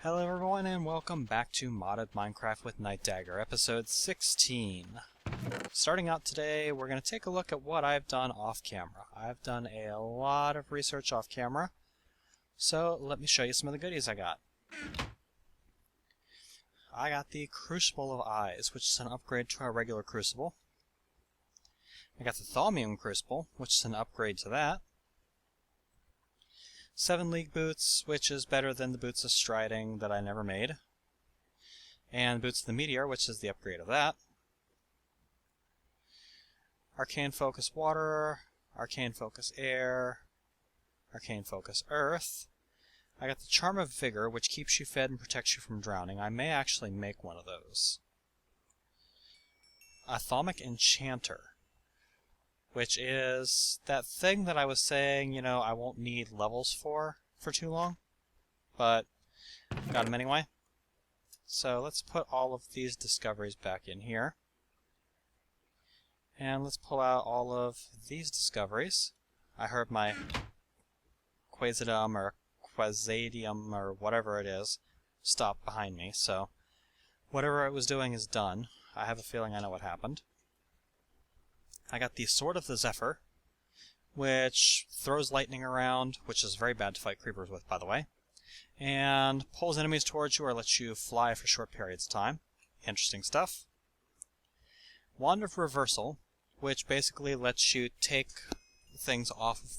Hello everyone and welcome back to Modded Minecraft with Nightdagger, episode 16. Starting out today, we're going to take a look at what I've done off camera. I've done a lot of research off camera, so let me show you some of the goodies I got. I got the Crucible of Eyes, which is an upgrade to our regular Crucible. I got the Thaumium Crucible, which is an upgrade to that. 7 League Boots, which is better than the Boots of Striding that I never made. And Boots of the Meteor, which is the upgrade of that. Arcane Focus Water, Arcane Focus Air, Arcane Focus Earth. I got the Charm of Vigor, which keeps you fed and protects you from drowning. I may actually make one of those. A Thaumic Enchanter, which is that thing that I was saying, I won't need levels for too long, but got them anyway. So let's put all of these discoveries back in here. And let's pull out all of these discoveries. I heard my Quasidum or Quasadium or whatever it is stop behind me, so whatever it was doing is done. I have a feeling I know what happened. I got the Sword of the Zephyr, which throws lightning around, which is very bad to fight creepers with, by the way, and pulls enemies towards you or lets you fly for short periods of time. Interesting stuff. Wand of Reversal, which basically lets you take things off of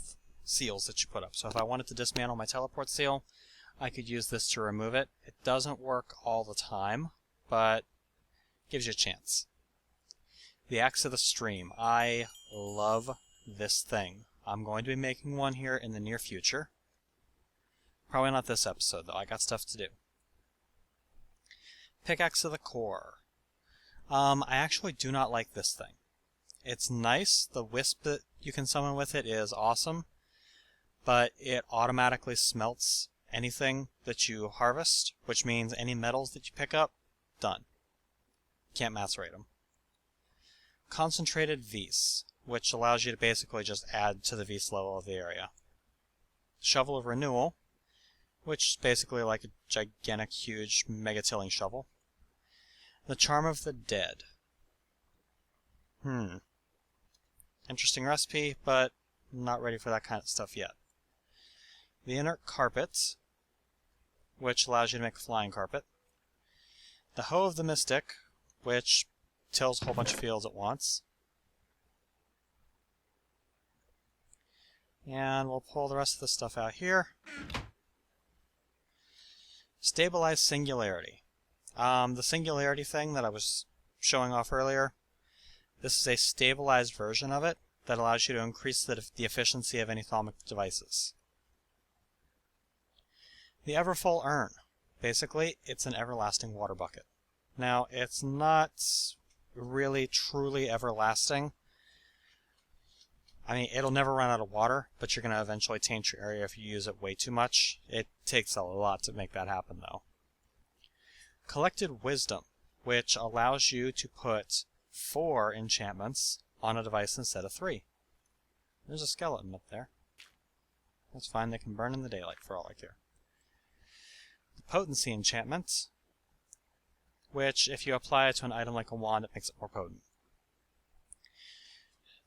seals that you put up. So if I wanted to dismantle my teleport seal, I could use this to remove it. It doesn't work all the time, but gives you a chance. The Axe of the Stream. I love this thing. I'm going to be making one here in the near future. Probably not this episode, though. I got stuff to do. Pickaxe of the Core. I actually do not like this thing. It's nice. The wisp that you can summon with it is awesome, but it automatically smelts anything that you harvest, which means any metals that you pick up, done. Can't macerate them. Concentrated Vis, which allows you to basically just add to the Vis level of the area. Shovel of Renewal, which is basically like a gigantic, huge, mega-tilling shovel. The Charm of the Dead. Interesting recipe, but I'm not ready for that kind of stuff yet. The Inert Carpet, which allows you to make a flying carpet. The Hoe of the Mystic, which tills a whole bunch of fields at once. And we'll pull the rest of the stuff out here. Stabilized Singularity. The Singularity thing that I was showing off earlier, this is a stabilized version of it that allows you to increase the efficiency of any Thaumic devices. The Everfull Urn. Basically, it's an everlasting water bucket. Now, it's not really truly everlasting. I mean, it'll never run out of water, but you're going to eventually taint your area if you use it way too much. It takes a lot to make that happen, though. Collected Wisdom, which allows you to put 4 enchantments on a device instead of 3. There's a skeleton up there. That's fine, they can burn in the daylight for all I care. The Potency Enchantment, which, if you apply it to an item like a wand, it makes it more potent.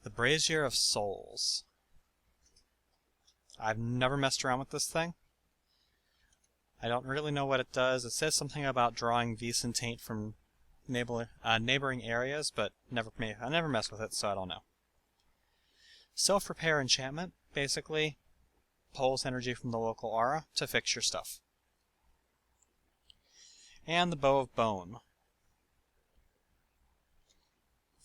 The Brazier of Souls. I've never messed around with this thing. I don't really know what it does. It says something about drawing Vis and Taint from neighboring areas, but I never messed with it, so I don't know. Self-Repair Enchantment basically pulls energy from the local aura to fix your stuff. And the Bow of Bone.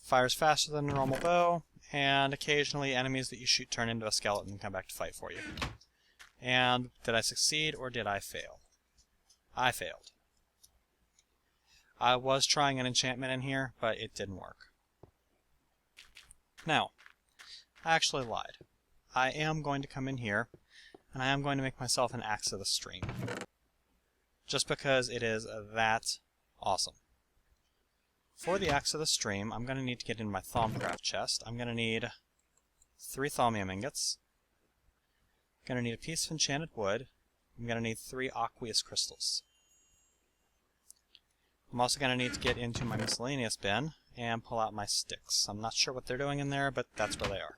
Fires faster than a normal bow, and occasionally enemies that you shoot turn into a skeleton and come back to fight for you. And did I succeed or did I fail? I failed. I was trying an enchantment in here, but it didn't work. Now, I actually lied. I am going to come in here, and I am going to make myself an Axe of the Stream. Just because it is that awesome. For the Axe of the Stream, I'm going to need to get in my Thaumcraft chest. I'm going to need 3 Thaumium ingots. I'm going to need a piece of enchanted wood. I'm going to need 3 aqueous crystals. I'm also going to need to get into my miscellaneous bin and pull out my sticks. I'm not sure what they're doing in there, but that's where they are.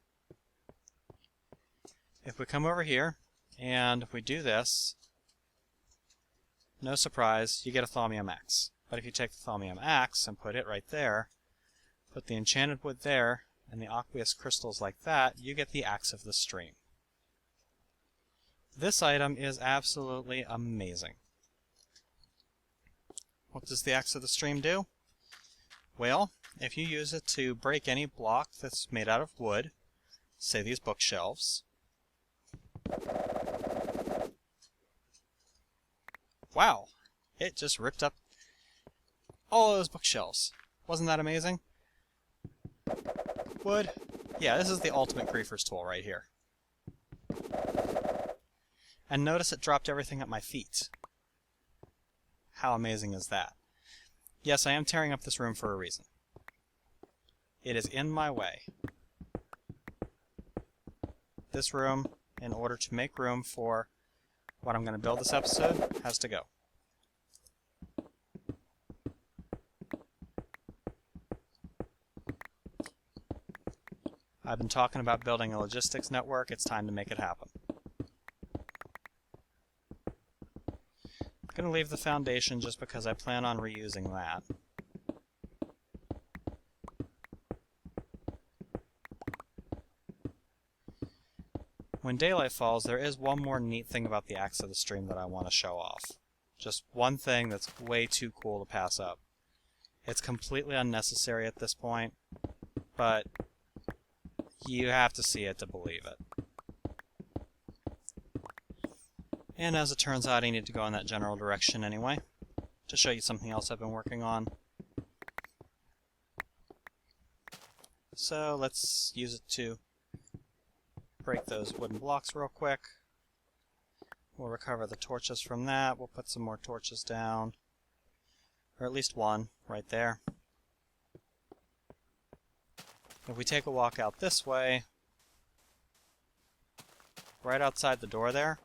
If we come over here, and if we do this, no surprise, you get a Thaumium Axe. But if you take the Thaumium Axe and put it right there, put the enchanted wood there, and the aqueous crystals like that, you get the Axe of the Stream. This item is absolutely amazing. What does the Axe of the Stream do? Well, if you use it to break any block that's made out of wood, say these bookshelves. Wow! It just ripped up all those bookshelves. Wasn't that amazing? Wood? Yeah, this is the ultimate griefer's tool right here. And notice it dropped everything at my feet. How amazing is that? Yes, I am tearing up this room for a reason. It is in my way. This room, in order to make room for what I'm going to build this episode, has to go. I've been talking about building a logistics network. It's time to make it happen. I'm going to leave the foundation just because I plan on reusing that. When daylight falls, there is one more neat thing about the Axe of the Stream that I want to show off. Just one thing that's way too cool to pass up. It's completely unnecessary at this point, but you have to see it to believe it. And as it turns out, I need to go in that general direction anyway, to show you something else I've been working on. So let's use it to break those wooden blocks real quick. We'll recover the torches from that. We'll put some more torches down, or at least one right there. If we take a walk out this way, right outside the door there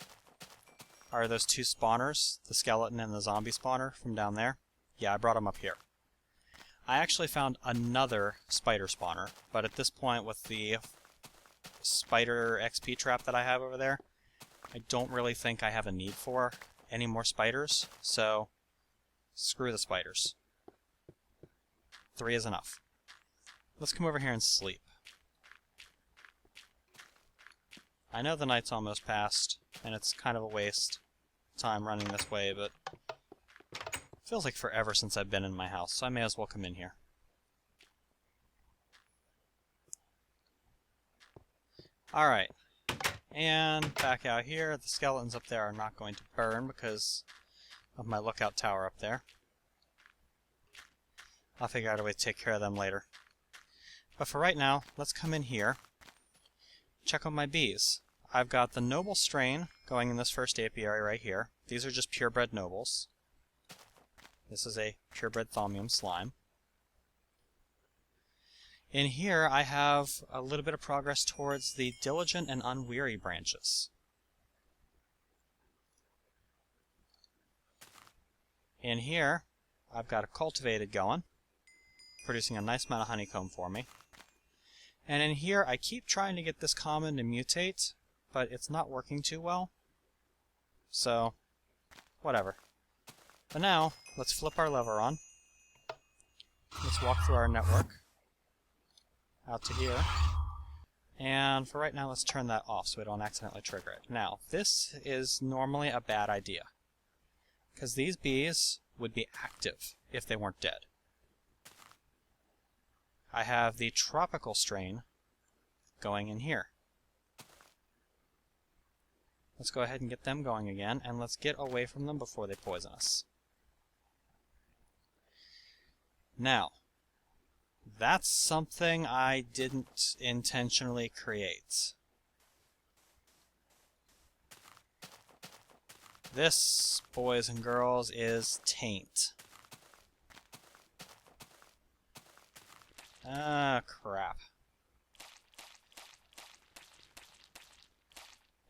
are those two spawners, the skeleton and the zombie spawner from down there. Yeah, I brought them up here. I actually found another spider spawner, but at this point with the spider XP trap that I have over there, I don't really think I have a need for any more spiders, so screw the spiders. 3 is enough. Let's come over here and sleep. I know the night's almost past, and it's kind of a waste of time running this way, but it feels like forever since I've been in my house, so I may as well come in here. Alright, and back out here. The skeletons up there are not going to burn because of my lookout tower up there. I'll figure out a way to take care of them later. But for right now, let's come in here, check out my bees. I've got the noble strain going in this first apiary right here. These are just purebred nobles. This is a purebred Thaumium slime. In here, I have a little bit of progress towards the diligent and unweary branches. In here, I've got a cultivated going, producing a nice amount of honeycomb for me. And in here, I keep trying to get this common to mutate, but it's not working too well. So, whatever. But now, let's flip our lever on. Let's walk through our network out to here. And for right now, let's turn that off so we don't accidentally trigger it. Now, this is normally a bad idea, because these bees would be active if they weren't dead. I have the tropical strain going in here. Let's go ahead and get them going again, and let's get away from them before they poison us. Now, that's something I didn't intentionally create. This, boys and girls, is Taint. Ah, crap.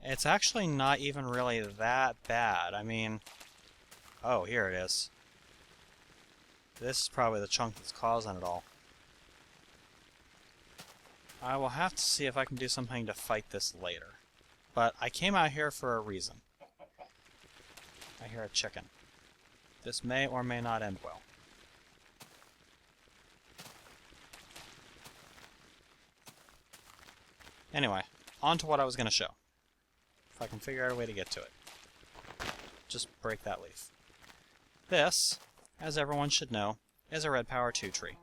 It's actually not even really that bad. I mean... Oh, here it is. This is probably the chunk that's causing it all. I will have to see if I can do something to fight this later. But I came out here for a reason. I hear a chicken. This may or may not end well. Anyway, on to what I was going to show. If I can figure out a way to get to it. Just break that leaf. This, as everyone should know, is a red power 2 tree.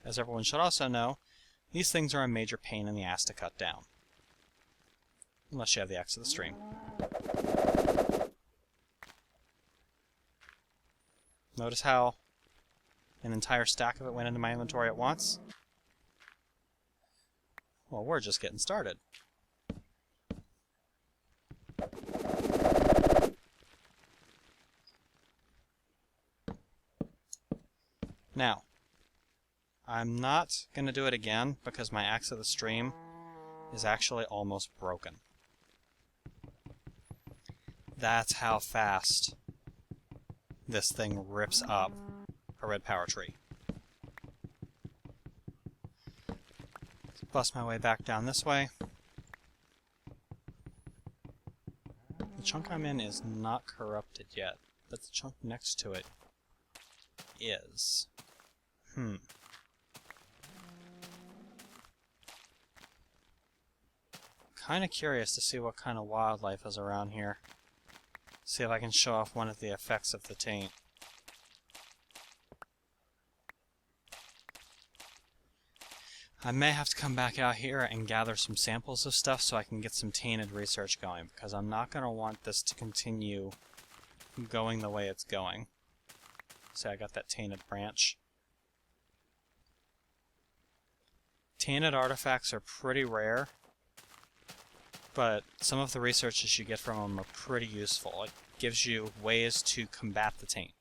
As everyone should also know, these things are a major pain in the ass to cut down. Unless you have the axe of the stream. Notice how an entire stack of it went into my inventory at once? Well, we're just getting started. Now, I'm not going to do it again because my axe of the stream is actually almost broken. That's how fast this thing rips up a red power tree. Let's bust my way back down this way. The chunk I'm in is not corrupted yet, but the chunk next to it is. Kinda curious to see what kind of wildlife is around here. See if I can show off one of the effects of the taint. I may have to come back out here and gather some samples of stuff so I can get some tainted research going, because I'm not going to want this to continue going the way it's going. See, I got that tainted branch. Tainted artifacts are pretty rare, but some of the researches you get from them are pretty useful. It gives you ways to combat the taint,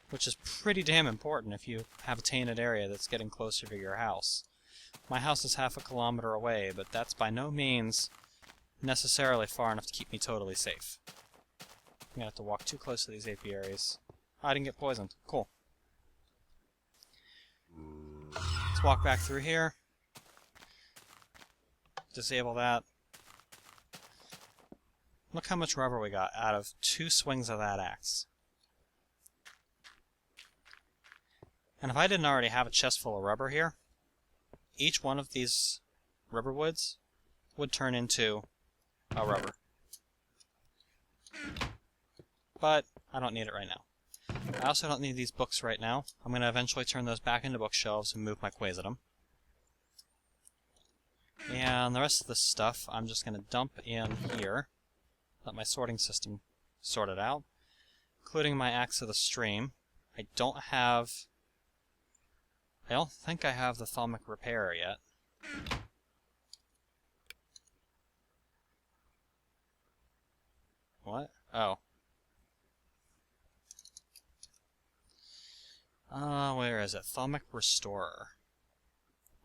which is pretty damn important if you have a tainted area that's getting closer to your house. My house is half a kilometer away, but that's by no means necessarily far enough to keep me totally safe. I'm gonna have to walk too close to these apiaries. Oh, I didn't get poisoned. Cool. Let's walk back through here. Disable that. Look how much rubber we got out of 2 swings of that axe. And if I didn't already have a chest full of rubber here, each one of these rubber woods would turn into a rubber. But I don't need it right now. I also don't need these books right now. I'm going to eventually turn those back into bookshelves and move my quasodum. And the rest of this stuff I'm just going to dump in here. Let my sorting system sort it out. Including my axe of the stream. I don't think I have the Thalmic repairer yet. What? Oh. Where is it? Thalmic restorer.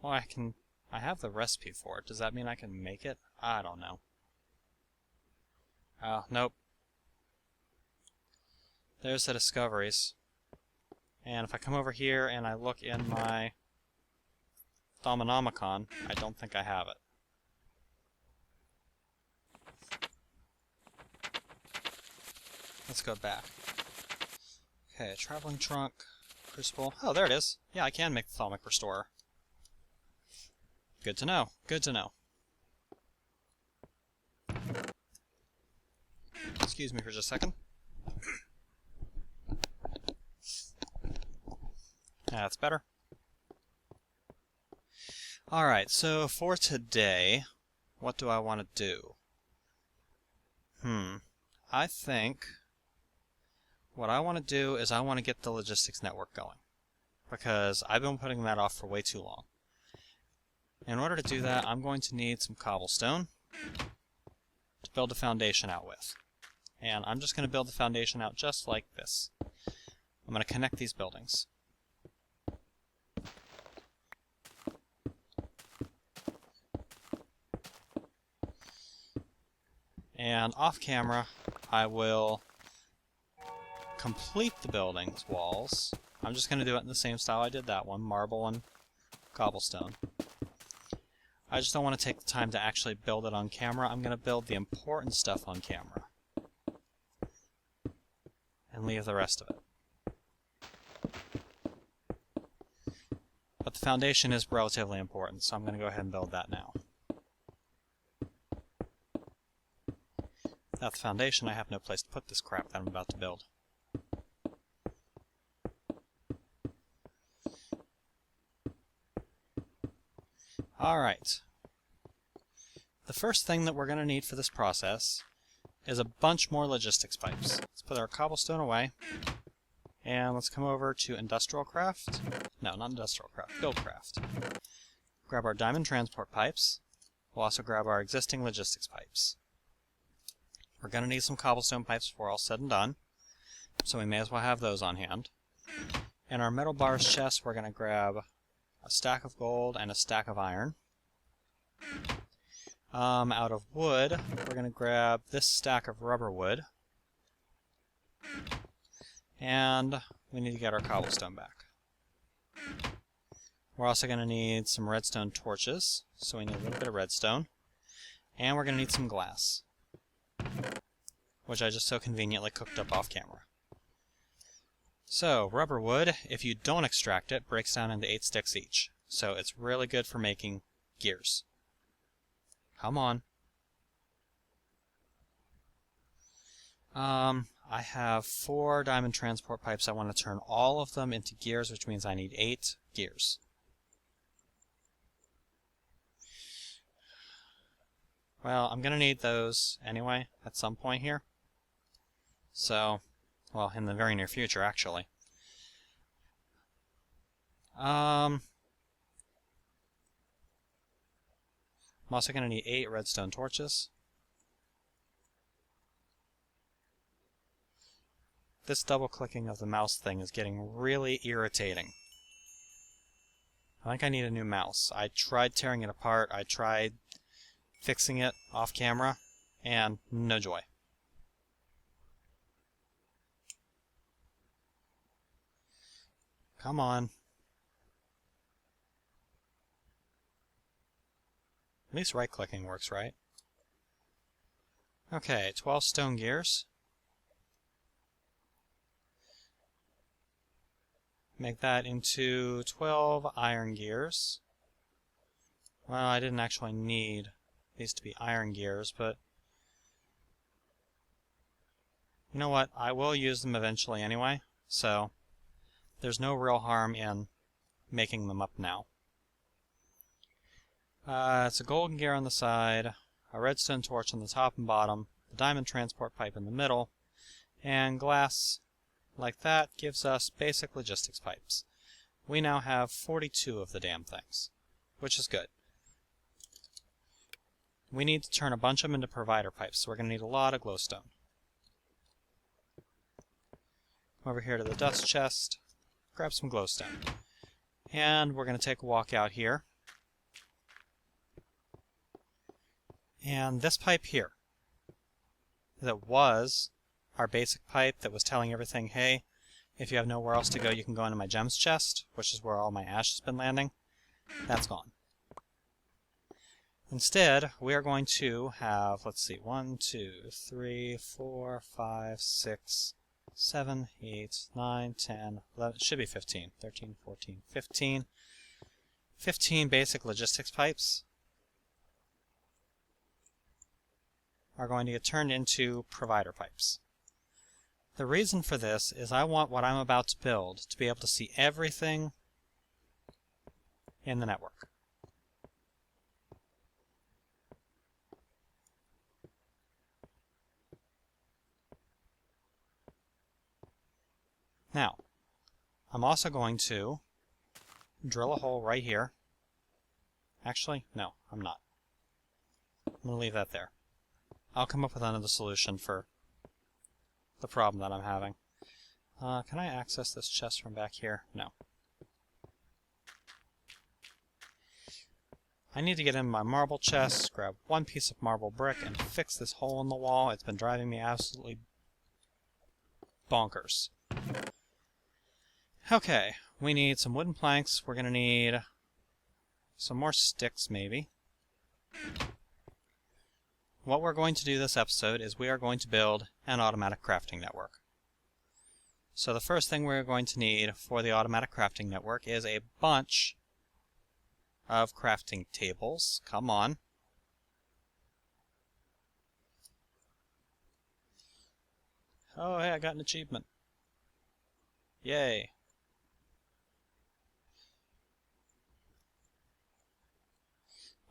Well, I have the recipe for it. Does that mean I can make it? I don't know. Oh, nope. There's the discoveries. And if I come over here and I look in my Thaumonomicon, I don't think I have it. Let's go back. Okay, traveling trunk, crucible. Oh, there it is. Yeah, I can make the Thalmic restorer. Good to know. Good to know. Excuse me for just a second. That's better. Alright, so for today, what do I want to do? I think what I want to do is I want to get the logistics network going, because I've been putting that off for way too long. In order to do that, I'm going to need some cobblestone to build a foundation out with. And I'm just going to build the foundation out just like this. I'm going to connect these buildings. And off camera, I will complete the building's walls, I'm just going to do it in the same style I did that one, marble and cobblestone. I just don't want to take the time to actually build it on camera. I'm going to build the important stuff on camera. And leave the rest of it. But the foundation is relatively important, so I'm going to go ahead and build that now. Without the foundation, I have no place to put this crap that I'm about to build. Alright. The first thing that we're going to need for this process is a bunch more logistics pipes. Let's put our cobblestone away. And let's come over to Industrial Craft. No, not Industrial Craft, Buildcraft. Grab our diamond transport pipes. We'll also grab our existing logistics pipes. We're going to need some cobblestone pipes before all said and done, so we may as well have those on hand. In our metal bars chest, we're going to grab a stack of gold and a stack of iron. Out of wood, we're going to grab this stack of rubber wood. And we need to get our cobblestone back. We're also going to need some redstone torches, so we need a little bit of redstone. And we're going to need some glass, which I just so conveniently cooked up off camera. So, rubber wood, if you don't extract it, breaks down into 8 sticks each. So it's really good for making gears. Come on. I have 4 diamond transport pipes. I want to turn all of them into gears, which means I need 8 gears. Well, I'm going to need those anyway at some point here. So, well, in the very near future, actually. I'm also going to need 8 redstone torches. This double-clicking of the mouse thing is getting really irritating. I think I need a new mouse. I tried tearing it apart, I tried fixing it off camera, and no joy. Come on. At least right-clicking works, right? Okay, 12 stone gears. Make that into 12 iron gears. Well, I didn't actually need these to be iron gears, but you know what? I will use them eventually anyway, so there's no real harm in making them up now. It's a golden gear on the side, a redstone torch on the top and bottom, the diamond transport pipe in the middle, and glass like that gives us basic logistics pipes. We now have 42 of the damn things, which is good. We need to turn a bunch of them into provider pipes, so we're going to need a lot of glowstone. Over here to the dust chest, grab some glowstone. And we're going to take a walk out here. And this pipe here, that was our basic pipe that was telling everything, hey, if you have nowhere else to go, you can go into my gems chest, which is where all my ash has been landing. That's gone. Instead, we are going to have, let's see, 1, 2, 3, 4, 5, 6, 7, 8, 9, 10, 11, it should be 15, 13, 14, 15. 15 basic logistics pipes are going to get turned into provider pipes. The reason for this is I want what I'm about to build to be able to see everything in the network. Now, I'm also going to drill a hole right here. Actually, no, I'm not. I'm going to leave that there. I'll come up with another solution for the problem that I'm having. Can I access this chest from back here? No. I need to get in my marble chest, grab one piece of marble brick, and fix this hole in the wall. It's been driving me absolutely bonkers. Okay, we need some wooden planks. We're going to need some more sticks, maybe. What we're going to do this episode is we are going to build an automatic crafting network. So the first thing we're going to need for the automatic crafting network is a bunch of crafting tables. Come on. Oh, hey, I got an achievement. Yay.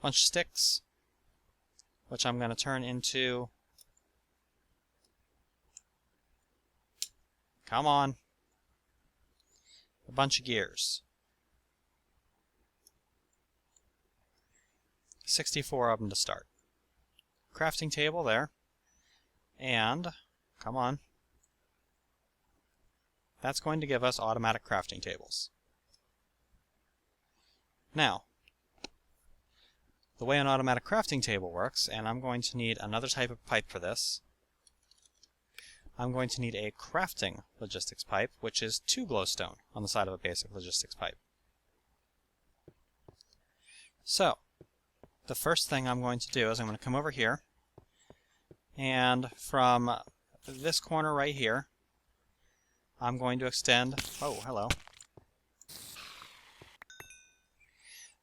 Bunch of sticks, which I'm going to turn into... Come on. A bunch of gears. 64 of them to start. Crafting table there. And, come on. That's going to give us automatic crafting tables. Now, the way an automatic crafting table works, and I'm going to need another type of pipe for this, I'm going to need a crafting logistics pipe, which is 2 glowstone on the side of a basic logistics pipe. So, the first thing I'm going to do is I'm going to come over here, and from this corner right here, I'm going to extend... Oh, hello.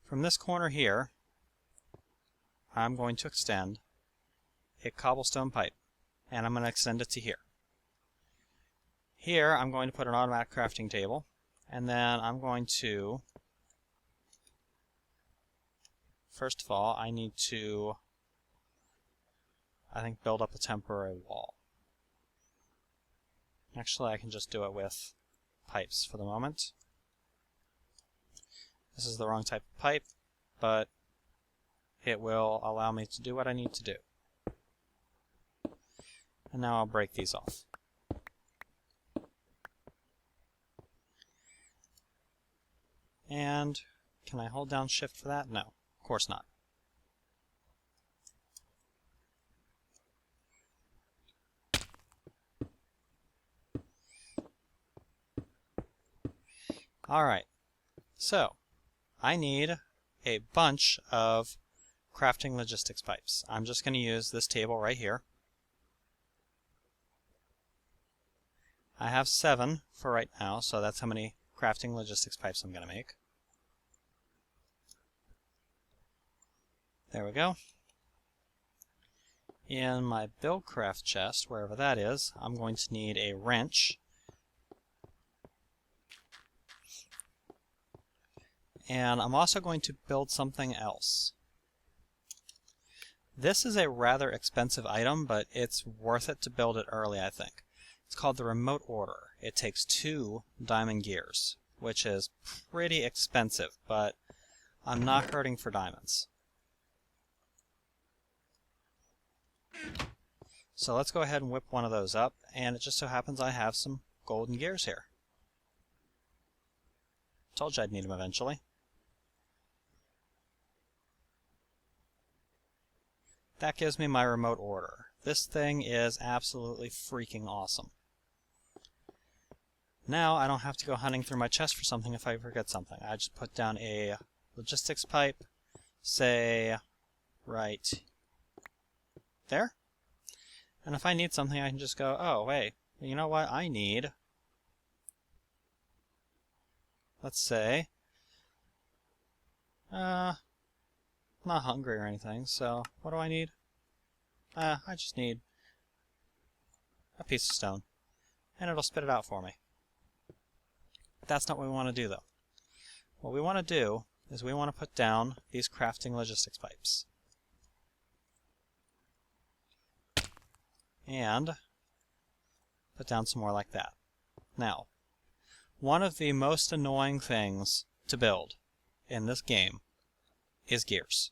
From this corner here, I'm going to extend a cobblestone pipe, and I'm going to extend it to here. Here, I'm going to put an automatic crafting table, and then I'm going to... First of all, I need to, I think, build up a temporary wall. Actually, I can just do it with pipes for the moment. This is the wrong type of pipe, but it will allow me to do what I need to do. And now I'll break these off. And can I hold down shift for that? No, of course not. Alright, so I need a bunch of crafting logistics pipes. I'm just going to use this table right here. I have 7 for right now, so that's how many crafting logistics pipes I'm going to make. There we go. In my buildcraft chest, wherever that is, I'm going to need a wrench. And I'm also going to build something else. This is a rather expensive item, but it's worth it to build it early, I think. It's called the remote order. It takes 2 diamond gears, which is pretty expensive, but I'm not hurting for diamonds. So let's go ahead and whip one of those up, and it just so happens I have some golden gears here. Told you I'd need them eventually. That gives me my remote order. This thing is absolutely freaking awesome. Now I don't have to go hunting through my chest for something if I forget something. I just put down a logistics pipe, say, right there. And if I need something, I can just go, oh, hey, you know what I need? Let's say, not hungry or anything, so what do I need? I just need a piece of stone, and it'll spit it out for me. That's not what we want to do, though. What we want to do is we want to put down these crafting logistics pipes. And put down some more like that. Now, one of the most annoying things to build in this game is gears.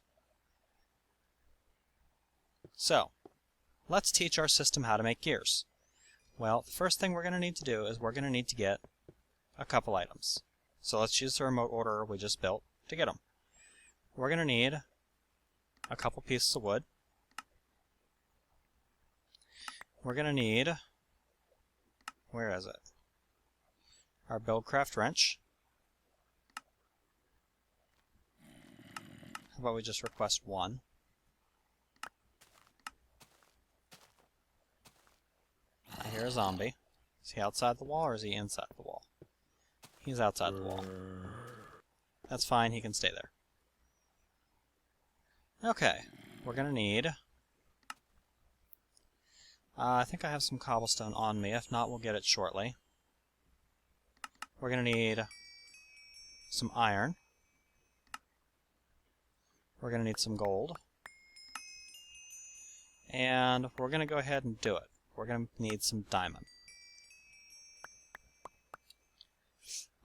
So, let's teach our system how to make gears. Well, the first thing we're going to need to do is we're going to need to get a couple items. So let's use the remote order we just built to get them. We're going to need a couple pieces of wood. We're going to need Where is it? Our Buildcraft wrench. How about we just request one? I hear a zombie. Is he outside the wall or is he inside the wall? He's outside the wall. That's fine, he can stay there. Okay, we're gonna need... I think I have some cobblestone on me. If not, we'll get it shortly. We're gonna need some iron. We're gonna need some gold. And we're gonna go ahead and do it. We're gonna need some diamond.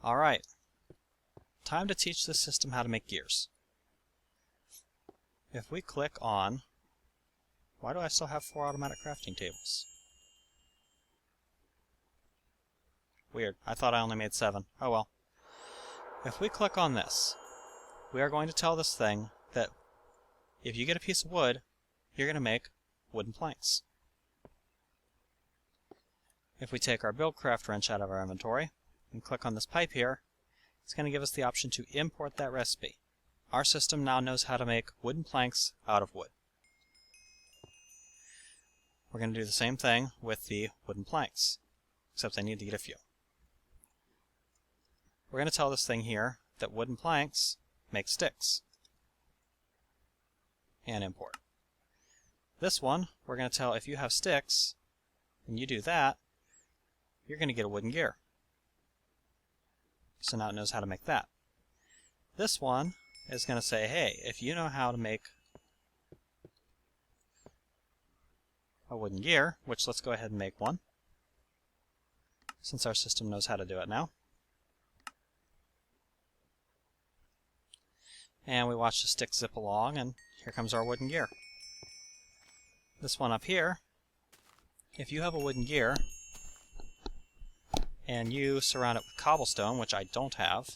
Alright. Time to teach this system how to make gears. If we click on... Why do I still have 4 automatic crafting tables? Weird. I thought I only made 7. Oh well. If we click on this, we are going to tell this thing that if you get a piece of wood, you're going to make wooden planks. If we take our Buildcraft wrench out of our inventory and click on this pipe here, it's going to give us the option to import that recipe. Our system now knows how to make wooden planks out of wood. We're going to do the same thing with the wooden planks, except I need to get a few. We're going to tell this thing here that wooden planks make sticks. And import. This one, we're going to tell if you have sticks, and you do that, you're going to get a wooden gear. So now it knows how to make that. This one is going to say, hey, if you know how to make a wooden gear, which let's go ahead and make one, since our system knows how to do it now. And we watch the stick zip along, and here comes our wooden gear. This one up here, if you have a wooden gear, and you surround it with cobblestone, which I don't have,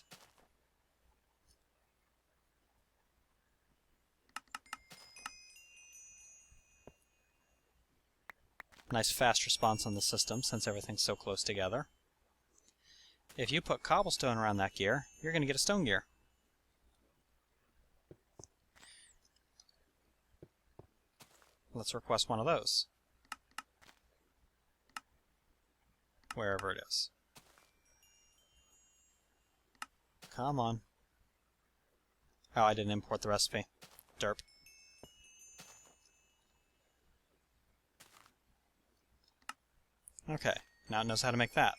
nice fast response on the system since everything's so close together. If you put cobblestone around that gear, you're going to get a stone gear. Let's request one of those. Wherever it is. Come on. Oh, I didn't import the recipe. Derp. Okay, now it knows how to make that.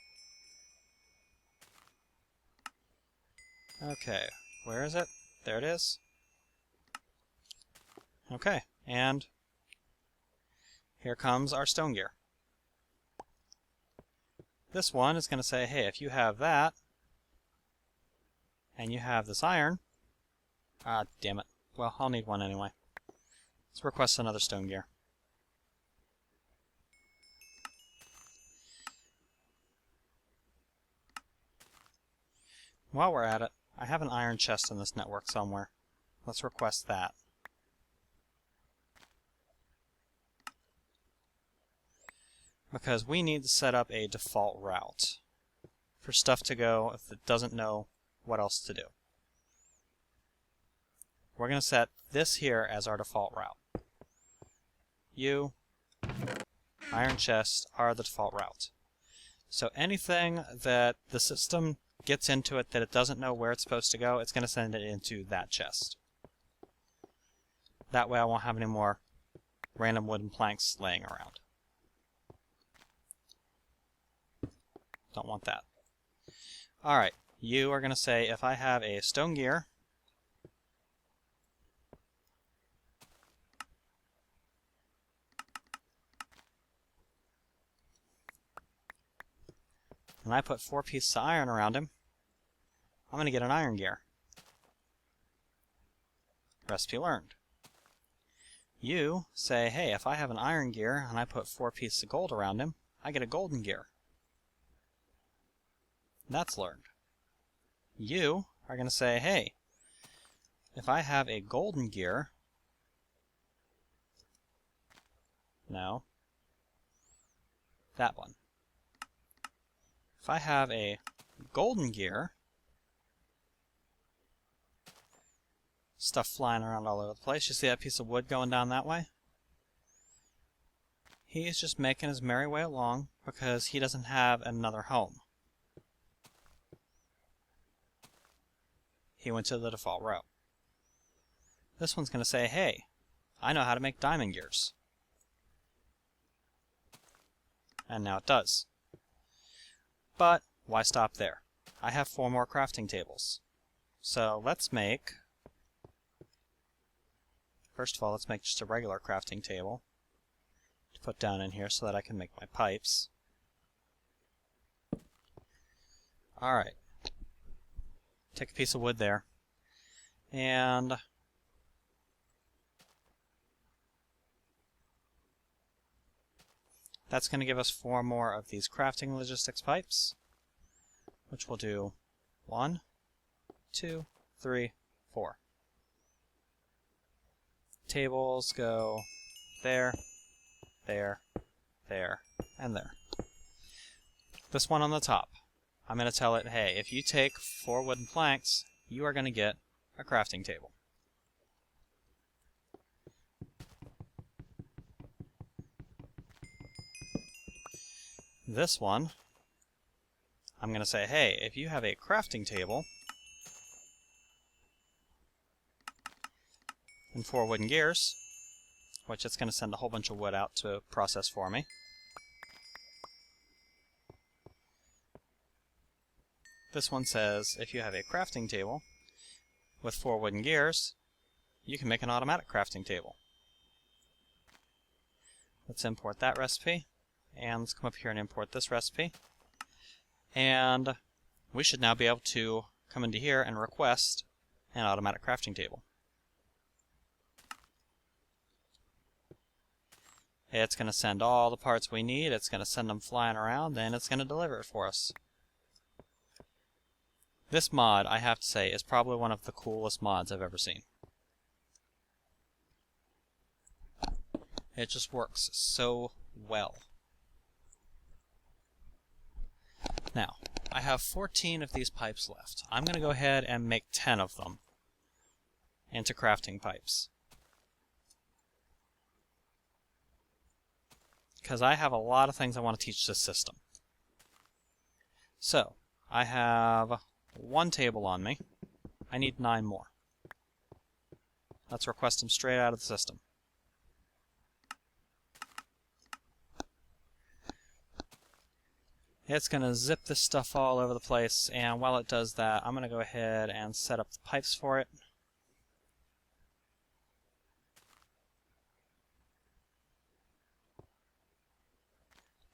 Okay, where is it? There it is. Okay, and here comes our stone gear. This one is going to say, hey, if you have that, and you have this iron, ah, damn it. Well, I'll need one anyway. Let's request another stone gear. While we're at it, I have an iron chest in this network somewhere. Let's request that. Because we need to set up a default route for stuff to go if it doesn't know what else to do. We're going to set this here as our default route. You, iron chest are the default route. So anything that the system gets into it that it doesn't know where it's supposed to go, it's going to send it into that chest. That way I won't have any more random wooden planks laying around. Don't want that. Alright, you are going to say, if I have a stone gear, and I put 4 pieces of iron around him, I'm going to get an iron gear. Recipe learned. You say, hey, if I have an iron gear and I put 4 pieces of gold around him, I get a golden gear. That's learned. You are going to say, hey, if I have a golden gear, no, that one. if I have a golden gear, stuff flying around all over the place. You see that piece of wood going down that way? He's just making his merry way along because he doesn't have another home. He went to the default route. This one's going to say, hey, I know how to make diamond gears. And now it does. But why stop there? I have 4 more crafting tables. So let's make... First of all, let's make just a regular crafting table to put down in here so that I can make my pipes. Alright. Take a piece of wood there. And that's going to give us 4 more of these crafting logistics pipes, which we'll do 1, 2, 3, 4. Tables go there, there, there, and there. This one on the top, I'm going to tell it, hey, if you take 4 wooden planks, you are going to get a crafting table. This one, I'm going to say, hey, if you have a crafting table and 4 wooden gears, which it's going to send a whole bunch of wood out to process for me. This one says, if you have a crafting table with 4 wooden gears, you can make an automatic crafting table. Let's import that recipe, and let's come up here and import this recipe. And we should now be able to come into here and request an automatic crafting table. It's going to send all the parts we need, it's going to send them flying around, and it's going to deliver it for us. This mod, I have to say, is probably one of the coolest mods I've ever seen. It just works so well. Now, I have 14 of these pipes left. I'm going to go ahead and make 10 of them into crafting pipes. Because I have a lot of things I want to teach this system. So, I have 1 table on me. I need 9 more. Let's request them straight out of the system. It's going to zip this stuff all over the place, and while it does that, I'm going to go ahead and set up the pipes for it.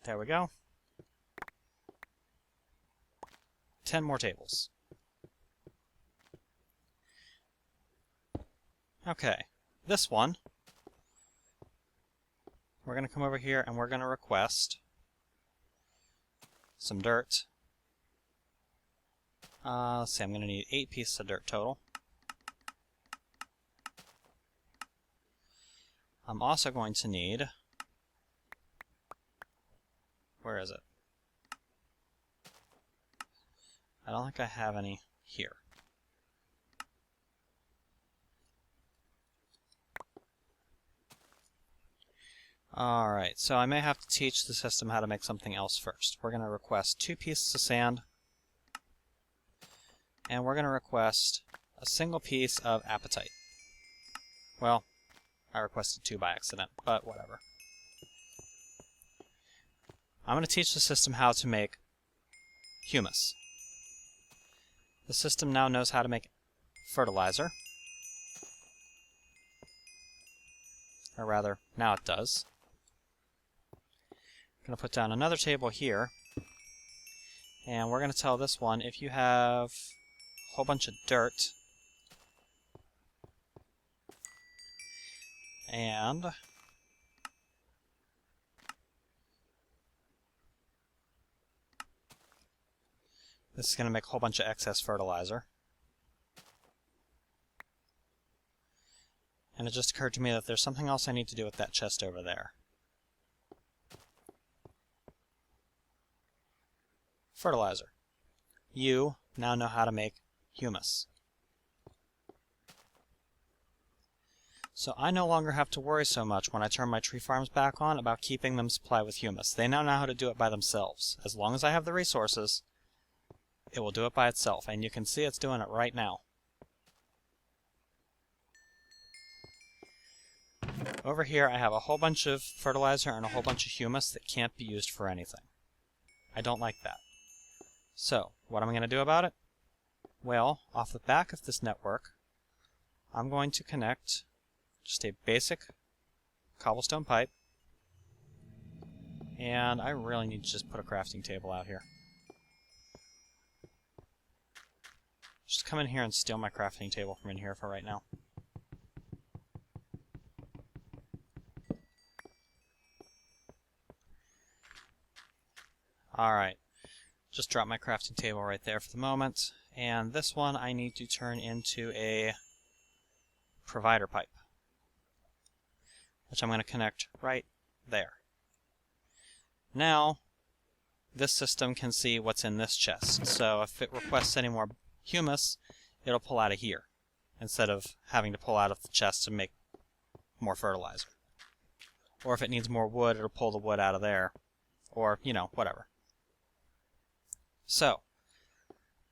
There we go. 10 more tables. Okay, this one, we're going to come over here and we're going to request some dirt. Let's see, I'm going to need 8 pieces of dirt total. I'm also going to need... Where is it? I don't think I have any here. Alright, so I may have to teach the system how to make something else first. We're going to request 2 pieces of sand, and we're going to request a single piece of apatite. Well, I requested 2 by accident, but whatever. I'm going to teach the system how to make humus. The system now knows how to make fertilizer. Or rather, now it does. I'm going to put down another table here. And we're going to tell this one, if you have a whole bunch of dirt and this is going to make a whole bunch of excess fertilizer. And it just occurred to me that there's something else I need to do with that chest over there. fertilizer. You now know how to make humus. So I no longer have to worry so much when I turn my tree farms back on about keeping them supplied with humus. They now know how to do it by themselves. As long as I have the resources, it will do it by itself, and you can see it's doing it right now. Over here I have a whole bunch of fertilizer and a whole bunch of humus that can't be used for anything. I don't like that. So, what am I going to do about it? Well, off the back of this network, I'm going to connect just a basic cobblestone pipe, and I really need to just put a crafting table out here. Just come in here and steal my crafting table from in here for right now. Alright, just drop my crafting table right there for the moment, and this one I need to turn into a provider pipe, which I'm going to connect right there. Now, this system can see what's in this chest, so if it requests any more humus, it'll pull out of here, instead of having to pull out of the chest to make more fertilizer. Or if it needs more wood, it'll pull the wood out of there, or, you know, whatever. So,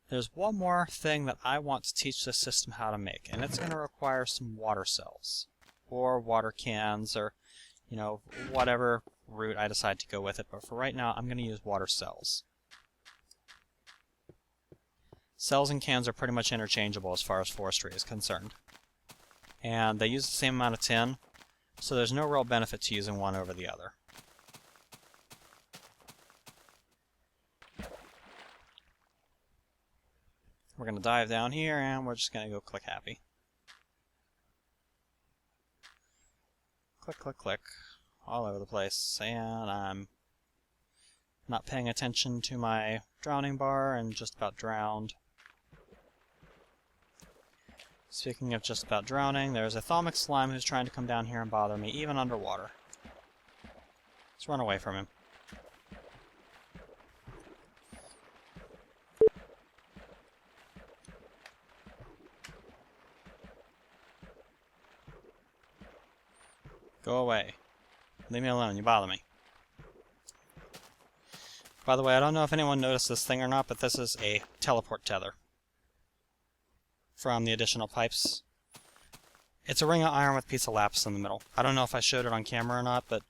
there's one more thing that I want to teach this system how to make, and it's going to require some water cells, or water cans, or, you know, whatever route I decide to go with it, but for right now I'm going to use water cells. Cells and cans are pretty much interchangeable as far as forestry is concerned, and they use the same amount of tin, so there's no real benefit to using one over the other. We're going to dive down here, and we're just going to go click happy. Click, click, click, all over the place, and I'm not paying attention to my drowning bar and just about drowned. Speaking of just about drowning, there's a Thalmic slime who's trying to come down here and bother me, even underwater. Let's run away from him. Go away. Leave me alone, you bother me. By the way, I don't know if anyone noticed this thing or not, but this is a teleport tether from the additional pipes. It's a ring of iron with a piece of lapis in the middle. I don't know if I showed it on camera or not, but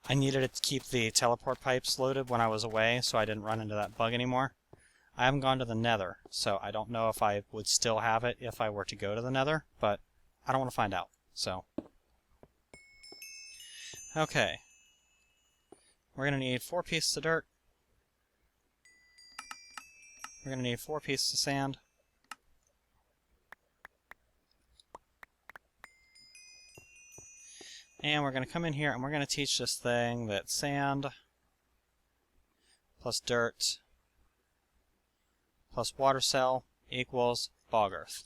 I needed it to keep the teleport pipes loaded when I was away, so I didn't run into that bug anymore. I haven't gone to the Nether, so I don't know if I would still have it if I were to go to the Nether, but I don't want to find out, so... Okay. We're going to need 4 pieces of dirt. We're going to need 4 pieces of sand. And we're going to come in here and we're going to teach this thing that sand plus dirt plus water cell equals bog earth.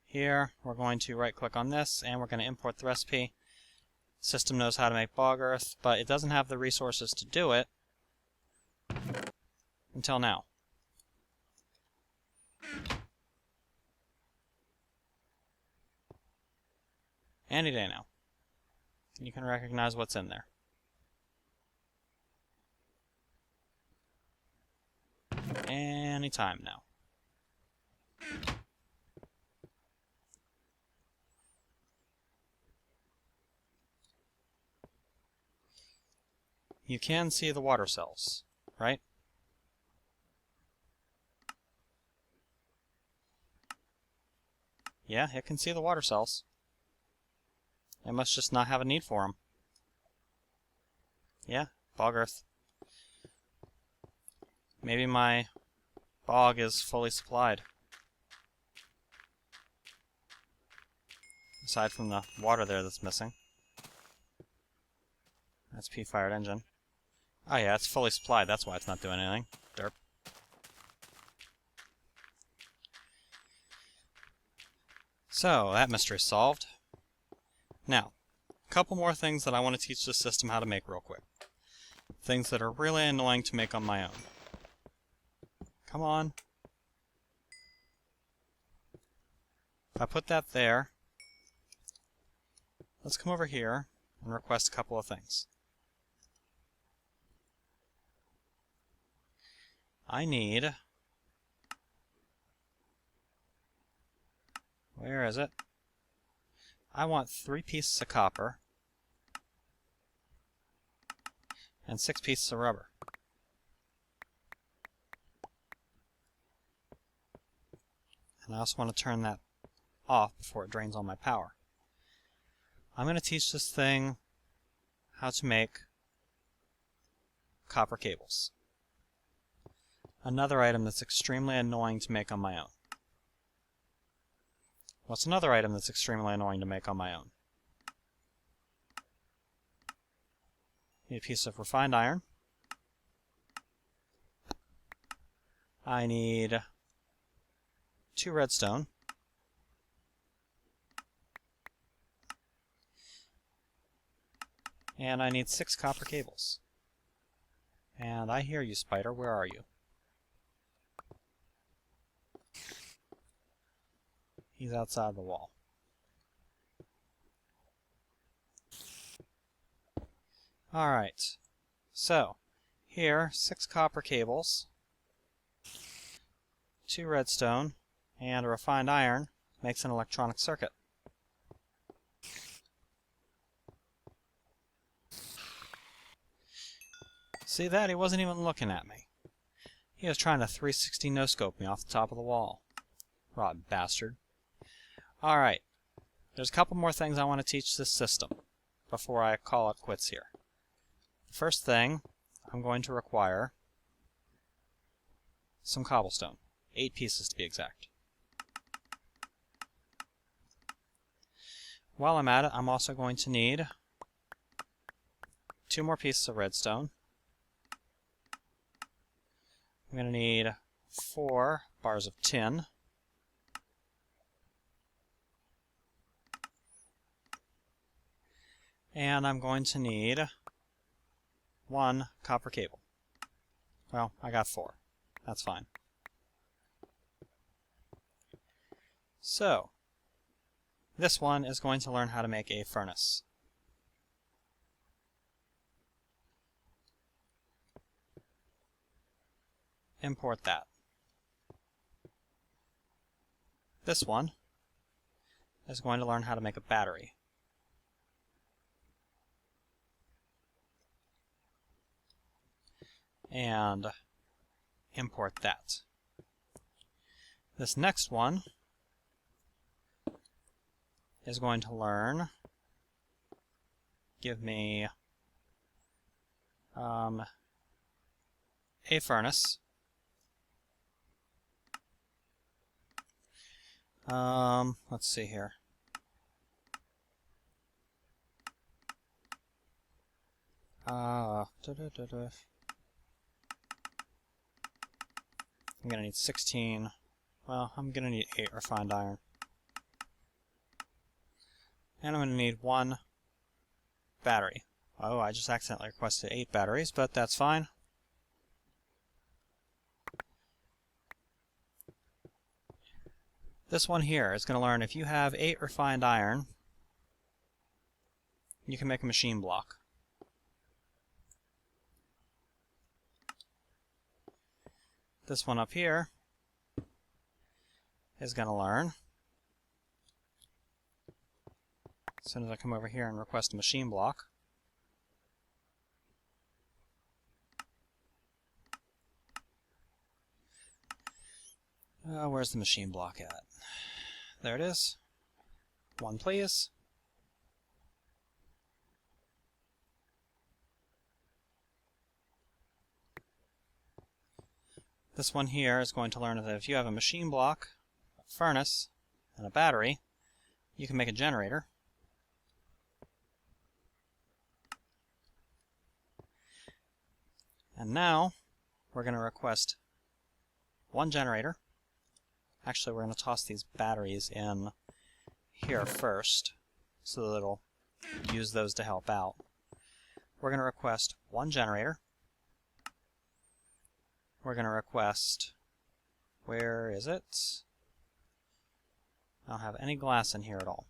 Here, we're going to right-click on this, and we're going to import the recipe. The system knows how to make bog earth, but it doesn't have the resources to do it until now. Any day now. You can recognize what's in there. Any time now. You can see the water cells, right? Yeah, it can see the water cells. It must just not have a need for them. Yeah, bog earth. Maybe my bog is fully supplied. Aside from the water there that's missing. That's P-fired engine. Oh yeah, it's fully supplied, that's why it's not doing anything. Derp. So, that mystery's solved. Now, a couple more things that I want to teach this system how to make real quick. things that are really annoying to make on my own. Come on. If I put that there, let's come over here and request a couple of things. I need... Where is it? I want 3 pieces of copper and 6 pieces of rubber. And I also want to turn that off before it drains all my power. I'm going to teach this thing how to make copper cables. Another item that's extremely annoying to make on my own. What's another item that's extremely annoying to make on my own? Need a piece of refined iron. I need 2 redstone. And I need 6 copper cables. And I hear you, spider. Where are you? He's outside the wall. Alright. So, here, 6 copper cables, 2 redstone, and a refined iron makes an electronic circuit. See that? He wasn't even looking at me. He was trying to 360 no-scope me off the top of the wall. Rotten bastard. Alright, there's a couple more things I want to teach this system before I call it quits here. The first thing, I'm going to require some cobblestone. 8 pieces to be exact. While I'm at it, I'm also going to need 2 more pieces of redstone. I'm going to need 4 bars of tin. And I'm going to need 1 copper cable. Well, I got 4. That's fine. So, this one is going to learn how to make a furnace. Import that. This one is going to learn how to make a battery. And import that. This next one is going to learn, give me a furnace. Let's see here. I'm going to need 16. Well, I'm going to need 8 refined iron. And I'm going to need 1 battery. Oh, I just accidentally requested 8 batteries, but that's fine. This one here is going to learn if you have 8 refined iron, you can make a machine block. This one up here is going to learn, as soon as I come over here and request a machine block, where's the machine block at? There it is. 1 please. This one here is going to learn that if you have a machine block, a furnace, and a battery, you can make a generator. And now, we're going to request 1 generator. Actually, we're going to toss these batteries in here first, so that it'll use those to help out. We're going to request 1 generator, we're going to request, where is it? I don't have any glass in here at all.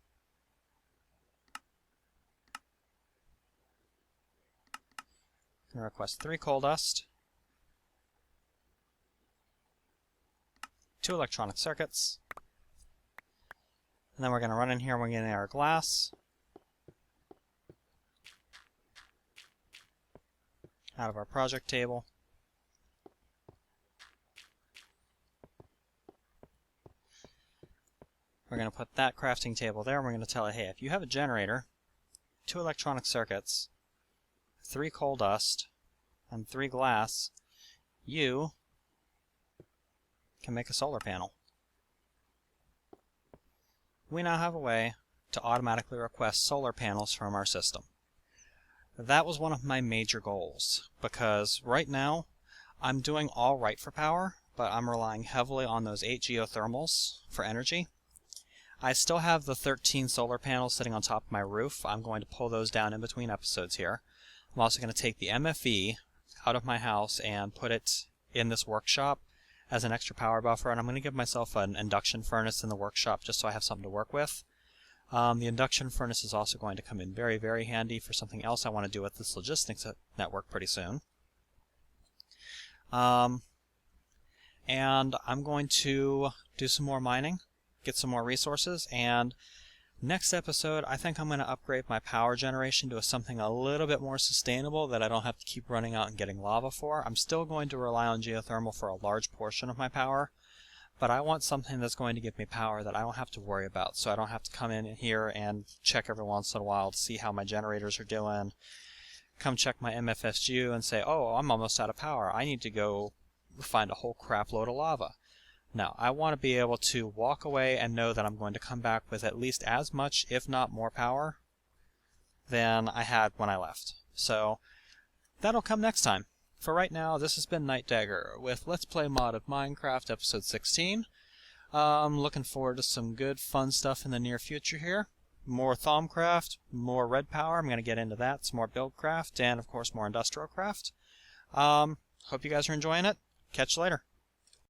I'm going to request 3 coal dust, 2 electronic circuits, and then we're going to run in here and we're going to get our glass out of our project table. We're going to put that crafting table there, and we're going to tell it, hey, if you have a generator, 2 electronic circuits, 3 coal dust, and 3 glass, you can make a solar panel. We now have a way to automatically request solar panels from our system. That was one of my major goals, because right now I'm doing all right for power, but I'm relying heavily on those 8 geothermals for energy. I still have the 13 solar panels sitting on top of my roof. I'm going to pull those down in between episodes here. I'm also going to take the MFE out of my house and put it in this workshop as an extra power buffer, and I'm going to give myself an induction furnace in the workshop just so I have something to work with. The induction furnace is also going to come in very, very handy for something else I want to do with this logistics network pretty soon. And I'm going to do some more mining, get some more resources, and next episode I think I'm going to upgrade my power generation to something a little bit more sustainable that I don't have to keep running out and getting lava for. I'm still going to rely on geothermal for a large portion of my power, but I want something that's going to give me power that I don't have to worry about, so I don't have to come in here and check every once in a while to see how my generators are doing, come check my MFSU and say, oh, I'm almost out of power, I need to go find a whole crap load of lava. No, I want to be able to walk away and know that I'm going to come back with at least as much, if not more power, than I had when I left. So that'll come next time. For right now, this has been Nightdagger with Let's Play Mod of Minecraft Episode 16. I'm looking forward to some good, fun stuff in the near future here. More Thaumcraft, more red power, I'm going to get into that, some more buildcraft, and of course more industrial craft. Hope you guys are enjoying it. Catch you later.